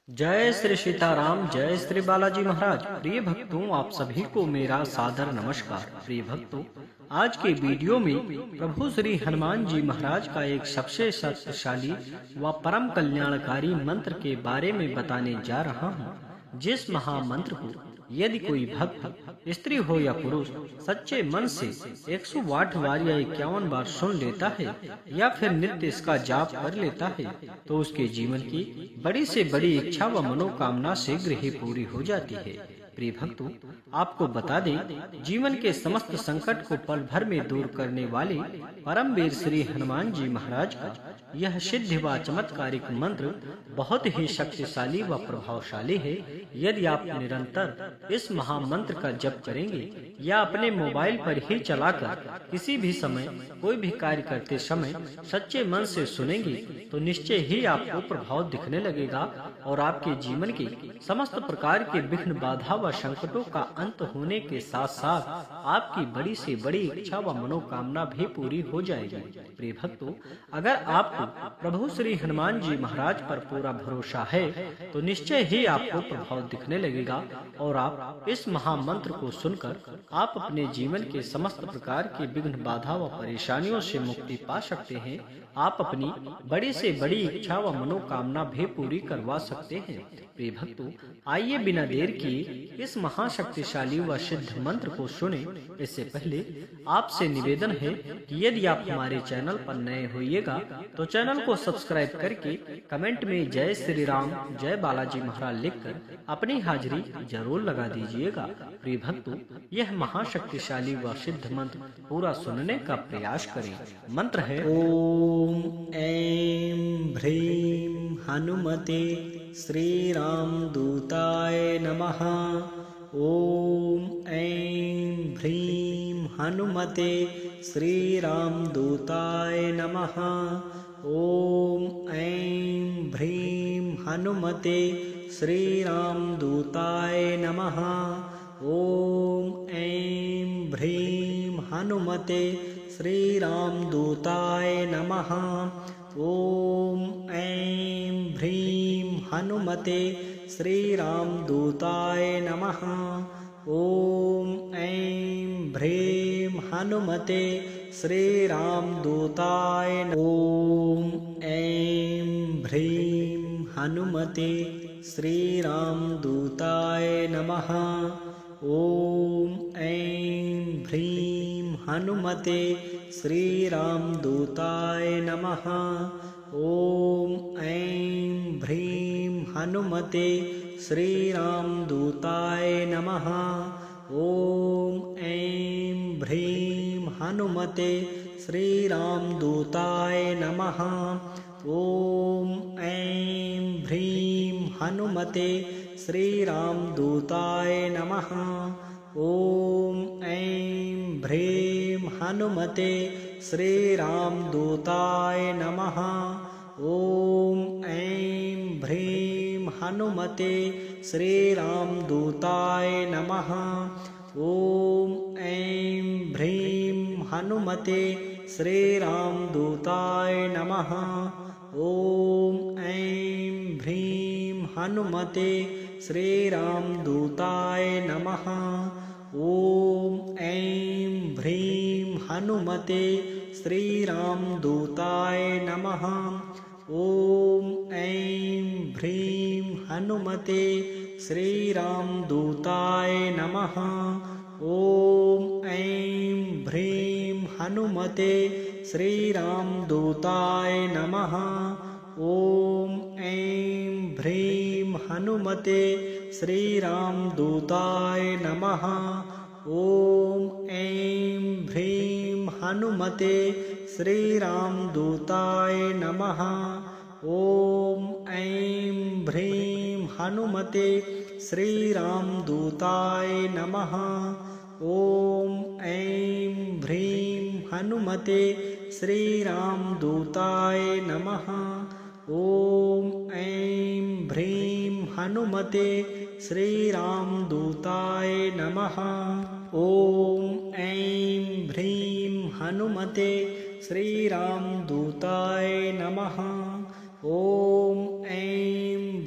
जय श्री सीताराम, जय श्री बालाजी महाराज। प्रिय भक्तों, आप सभी को मेरा सादर नमस्कार। प्रिय भक्तों, आज के वीडियो में प्रभु श्री हनुमान जी महाराज का एक सबसे शक्तिशाली व परम कल्याणकारी मंत्र के बारे में बताने जा रहा हूँ। जिस महामंत्र को यदि कोई भक्त, स्त्री हो या पुरुष, सच्चे मन से 108 बार या 51 बार सुन लेता है या फिर नित्य इसका जाप कर लेता है, तो उसके जीवन की बड़ी से बड़ी इच्छा व मनोकामना शीघ्र ही पूरी हो जाती है। प्रिय भक्तों, आपको बता दें, जीवन के समस्त संकट को पल भर में दूर करने वाले परम वीर श्री हनुमान जी महाराज का यह सिद्ध व चमत्कारिक मंत्र बहुत ही शक्तिशाली व प्रभावशाली है। यदि आप निरंतर इस महामंत्र का जप करेंगे या अपने मोबाइल पर ही चलाकर किसी भी समय कोई भी कार्य करते समय सच्चे मन से सुनेंगे, तो निश्चय ही आपको प्रभाव दिखने लगेगा और आपके जीवन के समस्त प्रकार के विघ्न, बाधा व संकटों का अंत होने के साथ साथ आपकी बड़ी से बड़ी इच्छा व मनोकामना भी पूरी हो जाएगी। प्रिय भक्तों, अगर आपको प्रभु श्री हनुमान जी महाराज पर पूरा भरोसा है, तो निश्चय ही आपको प्रभाव दिखने लगेगा और आप इस महामंत्र को सुनकर आप अपने जीवन के समस्त प्रकार की विघ्न, बाधा व परेशानियों से मुक्ति पा सकते हैं। आप अपनी बड़ी से बड़ी इच्छा व मनोकामना भी पूरी करवा सकते हैं। प्रिय भक्तों, आइए बिना देर किए इस महाशक्तिशाली व सिद्ध मंत्र को सुने। इससे पहले आपसे निवेदन है कि यदि आप हमारे चैनल पर नए होइएगा तो चैनल को सब्सक्राइब करके कमेंट में जय श्री राम, जय बालाजी महाराज लिखकर अपनी हाजिरी जरूर लगा दीजिएगा। प्रिय भक्तों, यह महाशक्तिशाली व सिद्ध मंत्र पूरा सुनने का प्रयास करें। मंत्र है ओम ऐं ह्रीं हनुमते श्री राम दूताय नमः। ओम ऐं ह्रीं हनुमते श्री राम दूताय नमः। ओम ऐं ह्रीं हनुमते श्री राम दूताय नमः। ओम ऐं ह्रीं हनुमते श्री राम दूताय नमः। ओम ऐं ह्रीं हनुमते श्री राम दूताय नमः। ओम ऐं ह्रीं हनुमते श्री राम दूताय। ओम ऐं ह्रीं हनुमते श्री राम दूताय नमः। ओम ऐं ह्रीं हनुमते श्री राम दूताय नमः। ओम ऐं ह्रीं हनुमते श्री राम दूताय नमः। ओम ऐं ह्रीं हनुमते श्री राम दूताय नमः। ओम ऐं ह्रीं हनुमते श्री राम दूताय नमः। ओम ऐं ह्रीं हनुमते श्री राम दूताय नमः। ओम ऐं ह्रीं हनुमते श्री राम दूताय नमः। ओम ऐं ह्रीं हनुमते श्री राम दूताय नमः। ओम ऐं ह्रीं हनुमते श्री राम दूताय नमः। ओम ऐं ह्रीं हनुमते श्री राम दूताय नमः। ओम ऐं ह्रीं हनुमते श्री राम दूताय नमः। ओम ऐं ह्रीं हनुमते श्री राम दूताय नमः। ओम ऐं ह्रीं हनुमते श्री राम दूताय नमः। ओम ऐं ह्रीं हनुमते श्री राम दूताय नमः। ओम ऐं ह्रीं हनुमते श्री राम दूताय नमः। ओम ऐं ह्रीं हनुमते श्री राम दूताय नमः। ओम ऐं ह्रीं हनुमते श्री राम दूताय नमः। ओम ऐं ह्रीं हनुमते श्री राम दूताय नमः। ओम ऐं